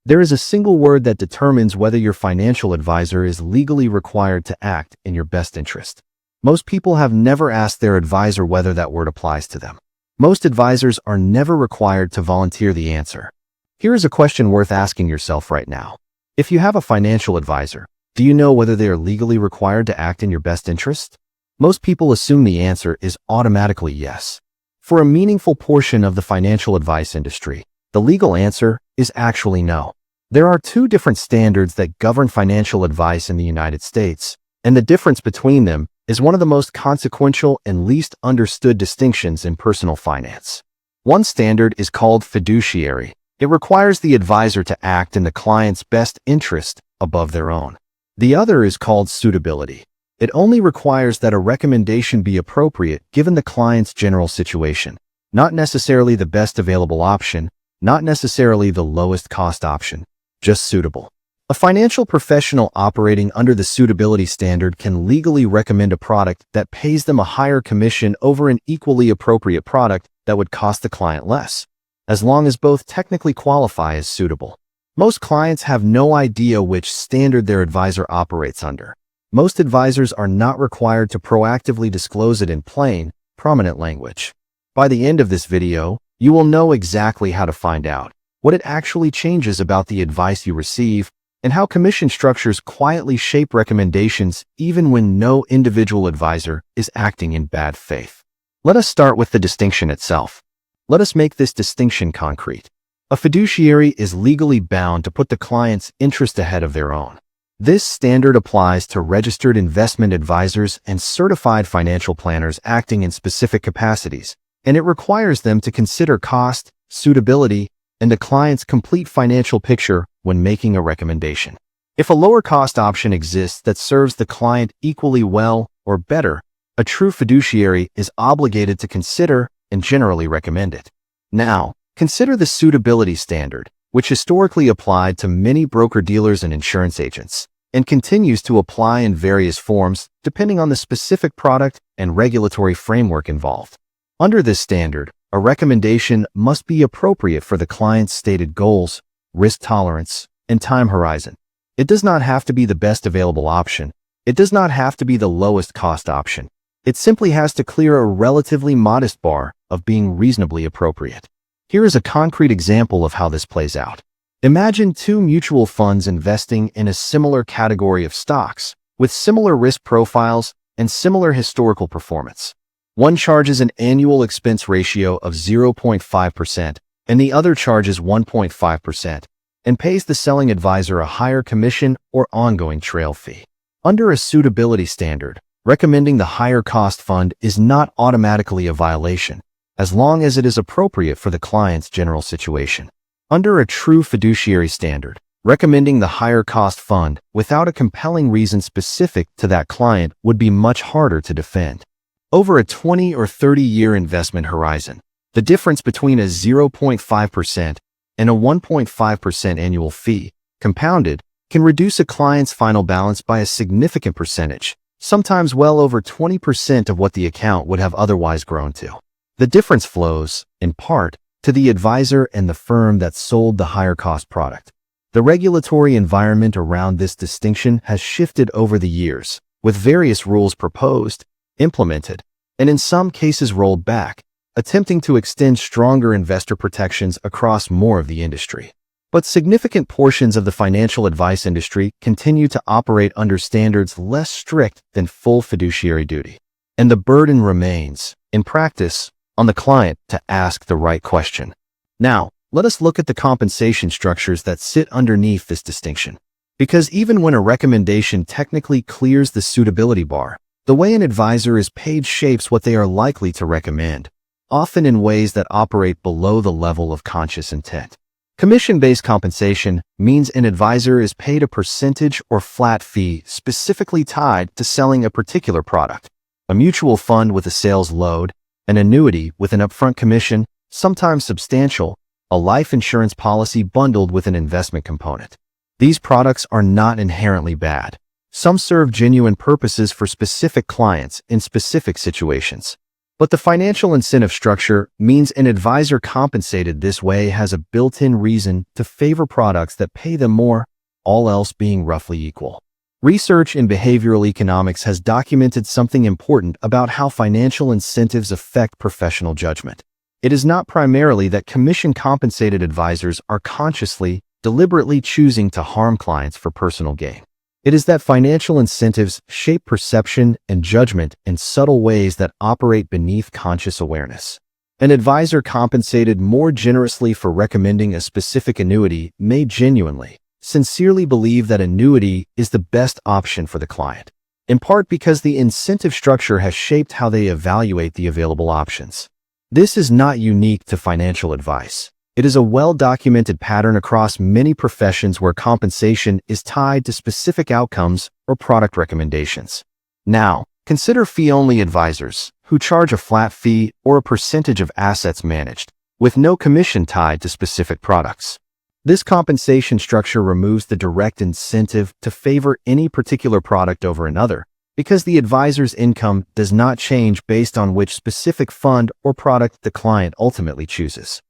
There is a single word that determines whether your financial advisor is legally required to act in your best interest. Most people have never asked their advisor whether that word applies to them. Most advisors are never required to volunteer the answer. Here is a question worth asking yourself right now. If you have a financial advisor, do you know whether they are legally required to act in your best interest? Most people assume the answer is automatically yes. For a meaningful portion of the financial advice industry, the legal answer is actually no. There are two different standards that govern financial advice in the United States, and the difference between them is one of the most consequential and least understood distinctions in personal finance. One standard is called fiduciary. It requires the advisor to act in the client's best interest above their own. The other is called suitability. It only requires that a recommendation be appropriate given the client's general situation, not necessarily the best available option, not necessarily the lowest cost option, just suitable. A financial professional operating under the suitability standard can legally recommend a product that pays them a higher commission over an equally appropriate product that would cost the client less, as long as both technically qualify as suitable. Most clients have no idea which standard their advisor operates under. Most advisors are not required to proactively disclose it in plain, prominent language. By the end of this video, you will know exactly how to find out what it actually changes about the advice you receive, and how commission structures quietly shape recommendations even when no individual advisor is acting in bad faith. Let us start with the distinction itself. Let us make this distinction concrete. A fiduciary is legally bound to put the client's interest ahead of their own. This standard applies to registered investment advisors and certified financial planners acting in specific capacities, and it requires them to consider cost, suitability, and the client's complete financial picture when making a recommendation. If a lower cost option exists that serves the client equally well or better, a true fiduciary is obligated to consider and generally recommend it. Now, consider the suitability standard, which historically applied to many broker-dealers and insurance agents, and continues to apply in various forms depending on the specific product and regulatory framework involved. Under this standard, a recommendation must be appropriate for the client's stated goals, risk tolerance, and time horizon. It does not have to be the best available option. It does not have to be the lowest cost option. It simply has to clear a relatively modest bar of being reasonably appropriate. Here is a concrete example of how this plays out. Imagine two mutual funds investing in a similar category of stocks, with similar risk profiles and similar historical performance. One charges an annual expense ratio of 0.5%, and the other charges 1.5%, and pays the selling advisor a higher commission or ongoing trail fee. Under a suitability standard, recommending the higher cost fund is not automatically a violation, as long as it is appropriate for the client's general situation. Under a true fiduciary standard, recommending the higher cost fund without a compelling reason specific to that client would be much harder to defend. Over a 20 or 30-year investment horizon, the difference between a 0.5% and a 1.5% annual fee, compounded, can reduce a client's final balance by a significant percentage, sometimes well over 20% of what the account would have otherwise grown to. The difference flows, in part, to the advisor and the firm that sold the higher cost product. The regulatory environment around this distinction has shifted over the years, with various rules proposed, implemented, and in some cases rolled back, attempting to extend stronger investor protections across more of the industry. But significant portions of the financial advice industry continue to operate under standards less strict than full fiduciary duty. And the burden remains, in practice, on the client to ask the right question. Now, let us look at the compensation structures that sit underneath this distinction. Because even when a recommendation technically clears the suitability bar, the way an advisor is paid shapes what they are likely to recommend, often in ways that operate below the level of conscious intent. Commission-based compensation means an advisor is paid a percentage or flat fee specifically tied to selling a particular product. A mutual fund with a sales load, an annuity with an upfront commission, sometimes substantial, a life insurance policy bundled with an investment component. These products are not inherently bad. Some serve genuine purposes for specific clients in specific situations. But the financial incentive structure means an advisor compensated this way has a built-in reason to favor products that pay them more, all else being roughly equal. Research in behavioral economics has documented something important about how financial incentives affect professional judgment. It is not primarily that commission-compensated advisors are consciously, deliberately choosing to harm clients for personal gain. It is that financial incentives shape perception and judgment in subtle ways that operate beneath conscious awareness. An advisor compensated more generously for recommending a specific annuity may genuinely, sincerely believe that annuity is the best option for the client, in part because the incentive structure has shaped how they evaluate the available options. This is not unique to financial advice. It is a well-documented pattern across many professions where compensation is tied to specific outcomes or product recommendations. Now, consider fee-only advisors, who charge a flat fee or a percentage of assets managed, with no commission tied to specific products. This compensation structure removes the direct incentive to favor any particular product over another, because the advisor's income does not change based on which specific fund or product the client ultimately chooses.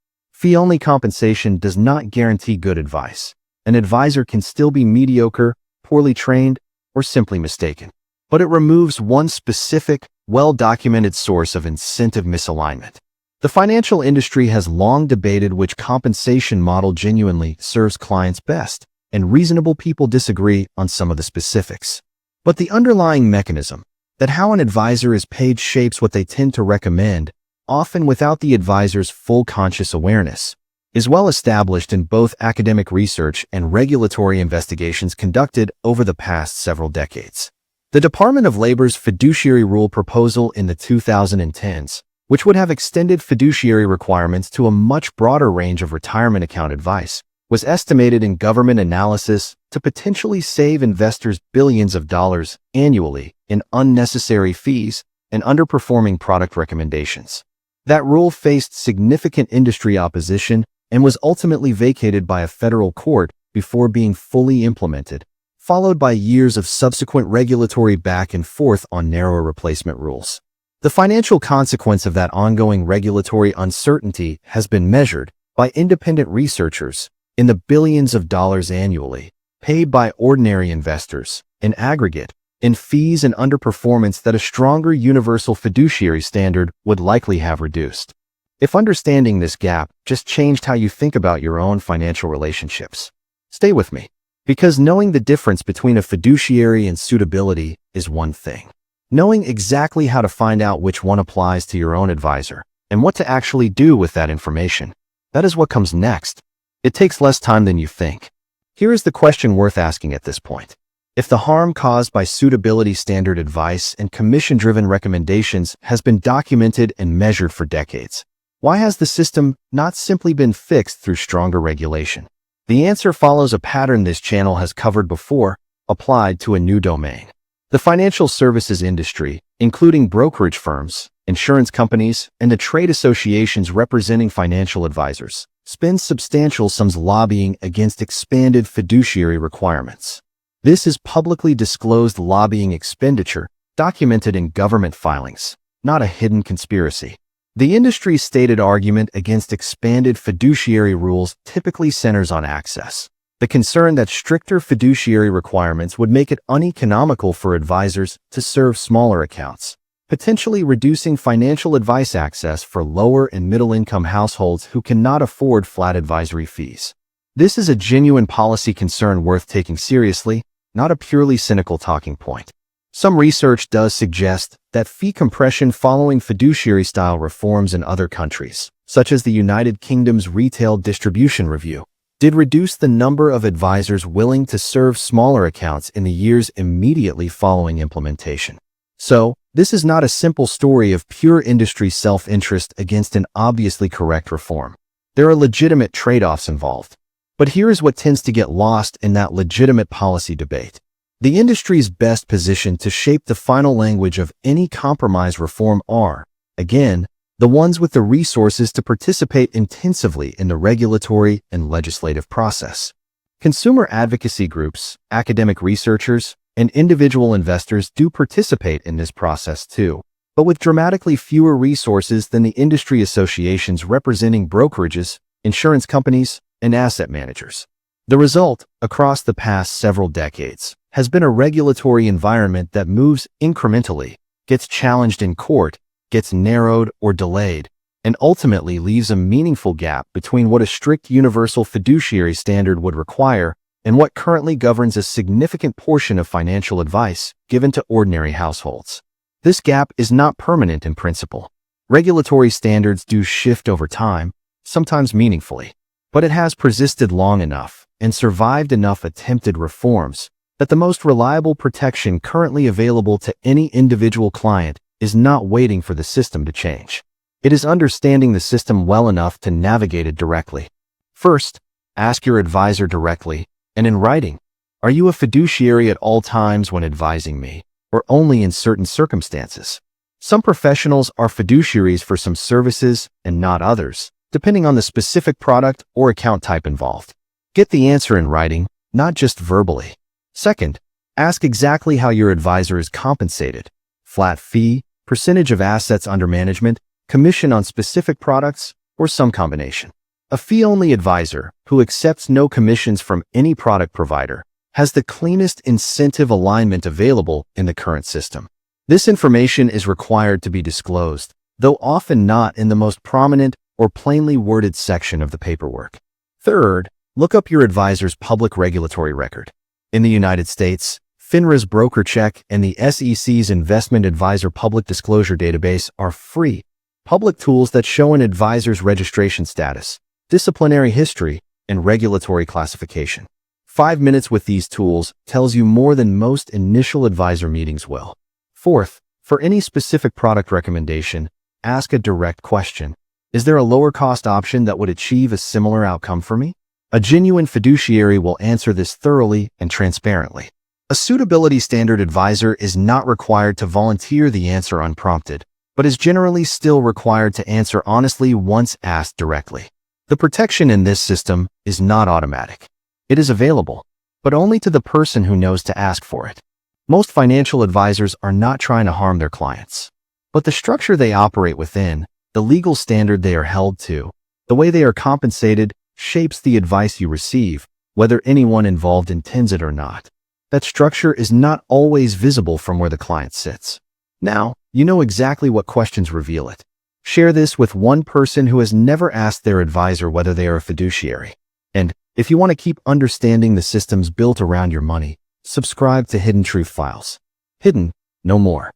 Fee-only compensation does not guarantee good advice. An advisor can still be mediocre, poorly trained, or simply mistaken. But it removes one specific, well-documented source of incentive misalignment. The financial industry has long debated which compensation model genuinely serves clients best, and reasonable people disagree on some of the specifics. But the underlying mechanism, that how an advisor is paid shapes what they tend to recommend, often without the advisor's full conscious awareness, is well established in both academic research and regulatory investigations conducted over the past several decades. The Department of Labor's fiduciary rule proposal in the 2010s, which would have extended fiduciary requirements to a much broader range of retirement account advice, was estimated in government analysis to potentially save investors billions of dollars annually in unnecessary fees and underperforming product recommendations. That rule faced significant industry opposition and was ultimately vacated by a federal court before being fully implemented, followed by years of subsequent regulatory back and forth on narrower replacement rules. The financial consequence of that ongoing regulatory uncertainty has been measured by independent researchers in the billions of dollars annually, paid by ordinary investors, in aggregate, in fees and underperformance that a stronger universal fiduciary standard would likely have reduced. If understanding this gap just changed how you think about your own financial relationships, stay with me, because knowing the difference between a fiduciary and suitability is one thing. Knowing exactly how to find out which one applies to your own advisor and what to actually do with that information, that is what comes next. It takes less time than you think. Here is the question worth asking at this point. If the harm caused by suitability standard advice and commission-driven recommendations has been documented and measured for decades, why has the system not simply been fixed through stronger regulation? The answer follows a pattern this channel has covered before, applied to a new domain. The financial services industry, including brokerage firms, insurance companies, and the trade associations representing financial advisors, spends substantial sums lobbying against expanded fiduciary requirements. This is publicly disclosed lobbying expenditure documented in government filings, not a hidden conspiracy. The industry's stated argument against expanded fiduciary rules typically centers on access. The concern that stricter fiduciary requirements would make it uneconomical for advisors to serve smaller accounts, potentially reducing financial advice access for lower and middle-income households who cannot afford flat advisory fees. This is a genuine policy concern worth taking seriously, not a purely cynical talking point. Some research does suggest that fee compression following fiduciary-style reforms in other countries, such as the United Kingdom's Retail Distribution Review, did reduce the number of advisors willing to serve smaller accounts in the years immediately following implementation. So, this is not a simple story of pure industry self-interest against an obviously correct reform. There are legitimate trade-offs involved. But here is what tends to get lost in that legitimate policy debate. The industry's best positioned to shape the final language of any compromise reform are, again, the ones with the resources to participate intensively in the regulatory and legislative process. Consumer advocacy groups, academic researchers, and individual investors do participate in this process too. but with dramatically fewer resources than the industry associations representing brokerages, insurance companies, and asset managers. The result, across the past several decades, has been a regulatory environment that moves incrementally, gets challenged in court, gets narrowed or delayed, and ultimately leaves a meaningful gap between what a strict universal fiduciary standard would require and what currently governs a significant portion of financial advice given to ordinary households. This gap is not permanent in principle. Regulatory standards do shift over time, sometimes meaningfully, but it has persisted long enough and survived enough attempted reforms that the most reliable protection currently available to any individual client is not waiting for the system to change. It is understanding the system well enough to navigate it directly. First, ask your advisor directly and in writing, are you a fiduciary at all times when advising me, or only in certain circumstances? Some professionals are fiduciaries for some services and not others, depending on the specific product or account type involved. Get the answer in writing, not just verbally. Second, ask exactly how your advisor is compensated: flat fee, percentage of assets under management, commission on specific products, or some combination. A fee-only advisor who accepts no commissions from any product provider has the cleanest incentive alignment available in the current system. This information is required to be disclosed, though often not in the most prominent or plainly worded section of the paperwork. Third, look up your advisor's public regulatory record. In the United States, FINRA's Broker Check and the SEC's Investment Advisor Public Disclosure Database are free, public tools that show an advisor's registration status, disciplinary history, and regulatory classification. 5 minutes with these tools tells you more than most initial advisor meetings will. Fourth, for any specific product recommendation, ask a direct question. Is there a lower cost option that would achieve a similar outcome for me? A genuine fiduciary will answer this thoroughly and transparently. A suitability standard advisor is not required to volunteer the answer unprompted, but is generally still required to answer honestly once asked directly. The protection in this system is not automatic. It is available, but only to the person who knows to ask for it. Most financial advisors are not trying to harm their clients, but the structure they operate within, the legal standard they are held to, the way they are compensated, shapes the advice you receive, whether anyone involved intends it or not. That structure is not always visible from where the client sits. Now, you know exactly what questions reveal it. Share this with one person who has never asked their advisor whether they are a fiduciary. And if you want to keep understanding the systems built around your money, subscribe to Hidden Truth Files. Hidden, no more.